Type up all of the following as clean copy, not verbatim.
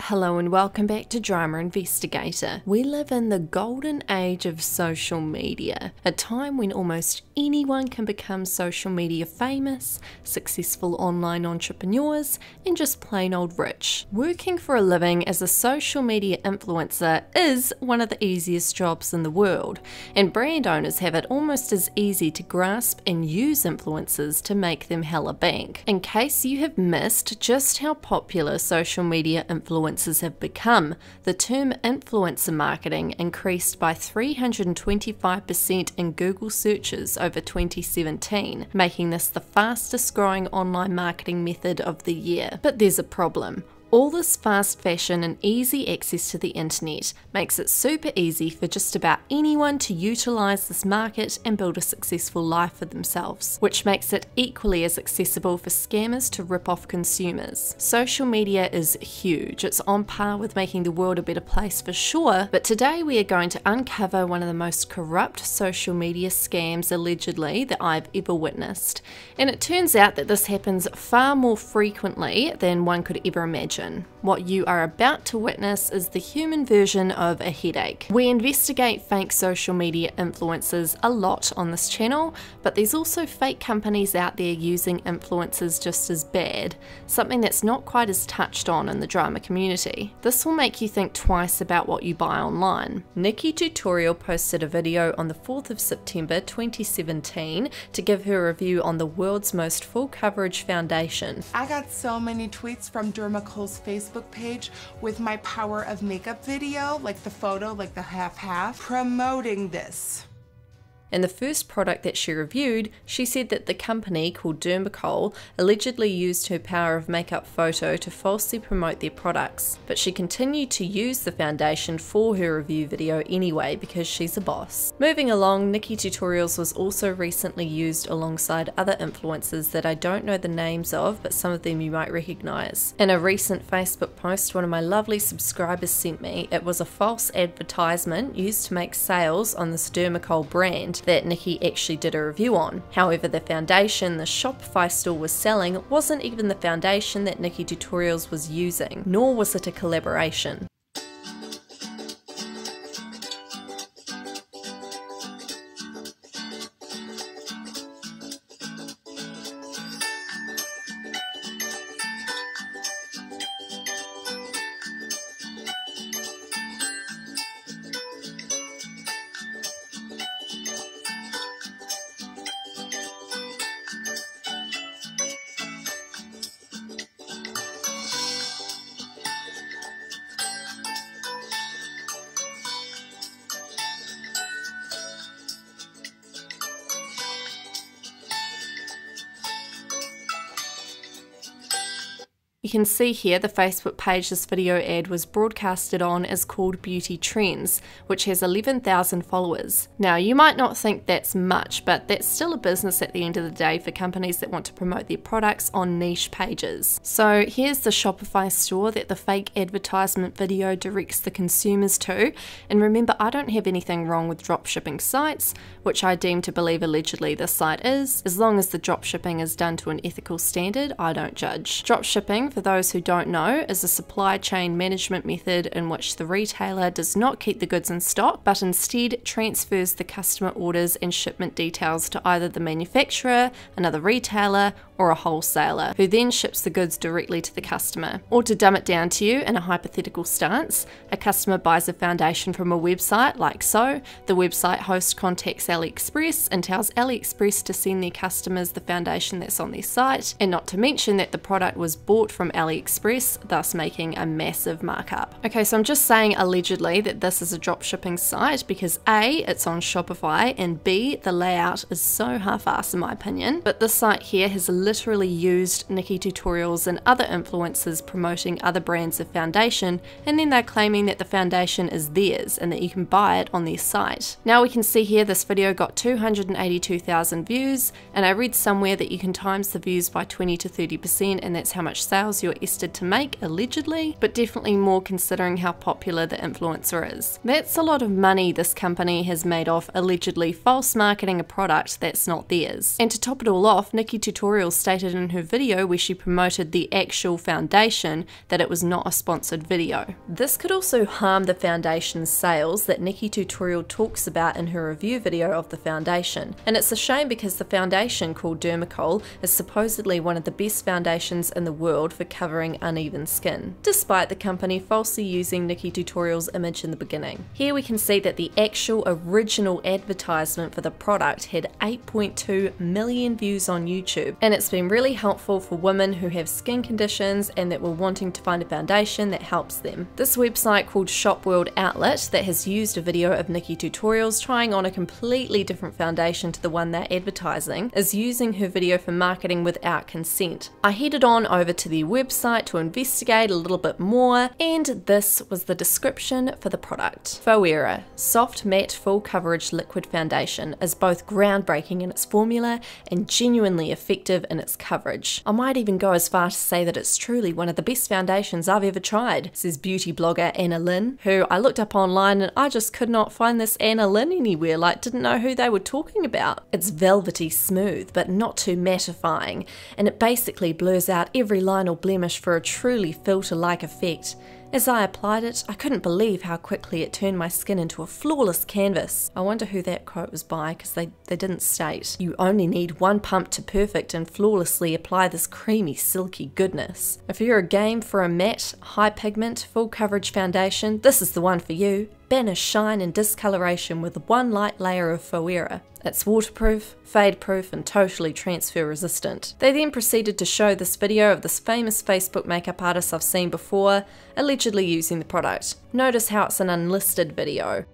Hello and welcome back to Drama Investigator. We live in the golden age of social media, a time when almost anyone can become social media famous, successful online entrepreneurs, and just plain old rich. Working for a living as a social media influencer is one of the easiest jobs in the world, and brand owners have it almost as easy to grasp and use influencers to make them hella bank. In case you have missed just how popular social media influencers have become, the term influencer marketing increased by 325% in Google searches over 2017, making this the fastest growing online marketing method of the year. But there's a problem. All this fast fashion and easy access to the internet makes it super easy for just about anyone to utilize this market and build a successful life for themselves, which makes it equally as accessible for scammers to rip off consumers. Social media is huge. It's on par with making the world a better place for sure, but today we are going to uncover one of the most corrupt social media scams allegedly that I've ever witnessed. And it turns out that this happens far more frequently than one could ever imagine. What you are about to witness is the human version of a headache. We investigate fake social media influencers a lot on this channel, but there's also fake companies out there using influencers just as bad, something that's not quite as touched on in the drama community. This will make you think twice about what you buy online. Nikkie Tutorial posted a video on the 4th of September 2017 to give her review on the world's most full coverage foundation. I got so many tweets from Dermacole's Facebook page with my Power of Makeup video, like the photo, like the half-half, promoting this. In the first product that she reviewed, she said that the company, called Dermacole, allegedly used her Power of Makeup photo to falsely promote their products, but she continued to use the foundation for her review video anyway because she's a boss. Moving along, Nikkie Tutorials was also recently used alongside other influencers that I don't know the names of, but some of them you might recognise. In a recent Facebook post one of my lovely subscribers sent me, it was a false advertisement used to make sales on this Dermacole brand that Nikkie actually did a review on. However, the foundation the Shopify store was selling wasn't even the foundation that Nikkie Tutorials was using, nor was it a collaboration. You can see here the Facebook page this video ad was broadcasted on is called Beauty Trends, which has 11,000 followers. Now, you might not think that's much, but that's still a business at the end of the day for companies that want to promote their products on niche pages. So here's the Shopify store that the fake advertisement video directs the consumers to. And remember, I don't have anything wrong with dropshipping sites, which I deem to believe allegedly this site is. As long as the dropshipping is done to an ethical standard, I don't judge. Dropshipping, for those who don't know, is a supply chain management method in which the retailer does not keep the goods in stock, but instead transfers the customer orders and shipment details to either the manufacturer, another retailer, or a wholesaler, who then ships the goods directly to the customer. Or to dumb it down to you in a hypothetical stance, a customer buys a foundation from a website like so. The website host contacts AliExpress and tells AliExpress to send their customers the foundation that's on their site, and not to mention that the product was bought from AliExpress, thus making a massive markup. Okay, so I'm just saying allegedly that this is a dropshipping site because A, it's on Shopify, and B, the layout is so half-assed in my opinion. But this site here has literally used Nikkie Tutorials and other influencers promoting other brands of foundation, and then they're claiming that the foundation is theirs and that you can buy it on their site. Now we can see here this video got 282,000 views, and I read somewhere that you can times the views by 20 to 30%, and that's how much sales you're estimated to make, allegedly, but definitely more considering how popular the influencer is. That's a lot of money this company has made off allegedly false marketing a product that's not theirs. And to top it all off, Nikkie Tutorials stated in her video where she promoted the actual foundation that it was not a sponsored video. This could also harm the foundation's sales that Nikkie Tutorial talks about in her review video of the foundation. And it's a shame because the foundation called Dermacol is supposedly one of the best foundations in the world for covering uneven skin, despite the company falsely using Nikkie Tutorial's image in the beginning. Here we can see that the actual original advertisement for the product had 8.2 million views on YouTube, and it's been really helpful for women who have skin conditions and that were wanting to find a foundation that helps them. This website called Shop World Outlet that has used a video of Nikkie Tutorials trying on a completely different foundation to the one they're advertising is using her video for marketing without consent. I headed on over to their website to investigate a little bit more, and this was the description for the product. Foera Soft Matte Full Coverage Liquid Foundation is both groundbreaking in its formula and genuinely effective in its coverage. I might even go as far to say that it's truly one of the best foundations I've ever tried, says beauty blogger Anna Lynn, who I looked up online and I just could not find this Anna Lynn anywhere, like didn't know who they were talking about. It's velvety smooth but not too mattifying, and it basically blurs out every line or blemish for a truly filter-like effect. As I applied it, I couldn't believe how quickly it turned my skin into a flawless canvas. I wonder who that quote was by, because they didn't state. You only need one pump to perfect and flawlessly apply this creamy, silky goodness. If you're a game for a matte, high pigment, full coverage foundation, this is the one for you. Banish shine and discoloration with one light layer of Foera. It's waterproof, fade-proof, and totally transfer resistant. They then proceeded to show this video of this famous Facebook makeup artist I've seen before, allegedly using the product. Notice how it's an unlisted video.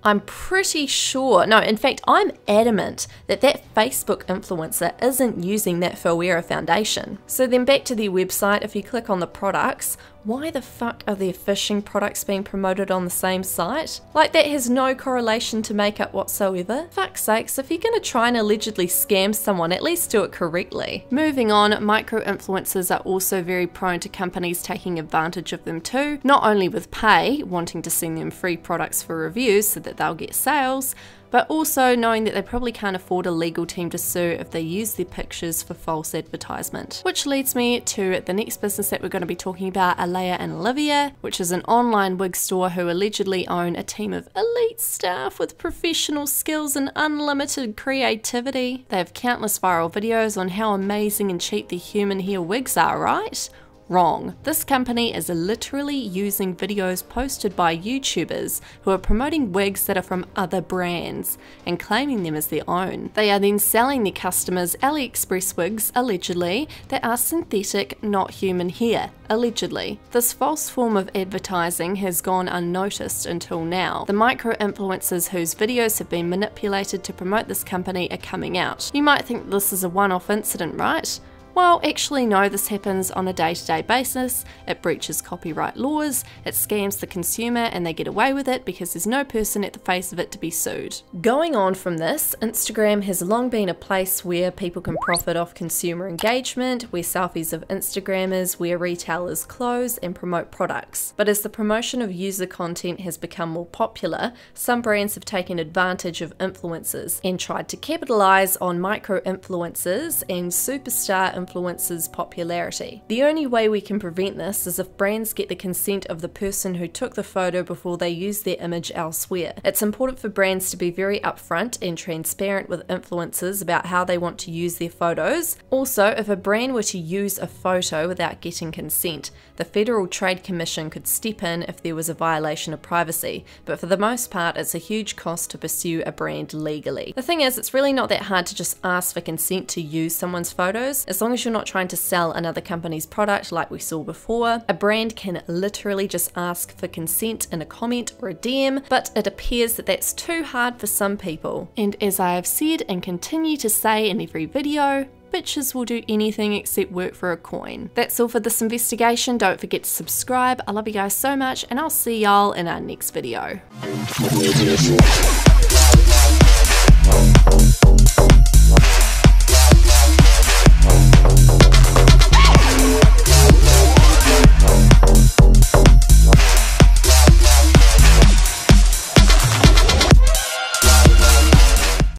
I'm pretty sure, no, in fact, I'm adamant that that Facebook influencer isn't using that Foera foundation. So then back to their website, if you click on the products, why the fuck are their fishing products being promoted on the same site? Like, that has no correlation to makeup whatsoever. Fuck's sakes, if you're gonna try and allegedly scam someone, at least do it correctly. Moving on, micro-influencers are also very prone to companies taking advantage of them too, not only with pay, wanting to send them free products for reviews so that they'll get sales, but also knowing that they probably can't afford a legal team to sue if they use their pictures for false advertisement. Which leads me to the next business that we're going to be talking about, Alea and Olivia, which is an online wig store who allegedly own a team of elite staff with professional skills and unlimited creativity. They have countless viral videos on how amazing and cheap the human hair wigs are, right? Wrong. This company is literally using videos posted by YouTubers who are promoting wigs that are from other brands and claiming them as their own. They are then selling their customers AliExpress wigs, allegedly, that are synthetic, not human hair, allegedly. This false form of advertising has gone unnoticed until now. The micro-influencers whose videos have been manipulated to promote this company are coming out. You might think this is a one-off incident, right? Well, actually no, this happens on a day-to-day basis. It breaches copyright laws, it scams the consumer, and they get away with it because there's no person at the face of it to be sued. Going on from this, Instagram has long been a place where people can profit off consumer engagement, where selfies of Instagrammers, where retailers close and promote products. But as the promotion of user content has become more popular, some brands have taken advantage of influencers and tried to capitalize on micro-influencers and superstar influencers' popularity. The only way we can prevent this is if brands get the consent of the person who took the photo before they use their image elsewhere. It's important for brands to be very upfront and transparent with influencers about how they want to use their photos. Also, if a brand were to use a photo without getting consent, the Federal Trade Commission could step in if there was a violation of privacy, but for the most part it's a huge cost to pursue a brand legally. The thing is, it's really not that hard to just ask for consent to use someone's photos, as long as you're not trying to sell another company's product like we saw before. A brand can literally just ask for consent in a comment or a DM, but it appears that that's too hard for some people. And as I have said and continue to say in every video, bitches will do anything except work for a coin. That's all for this investigation. Don't forget to subscribe. I love you guys so much, and I'll see y'all in our next video.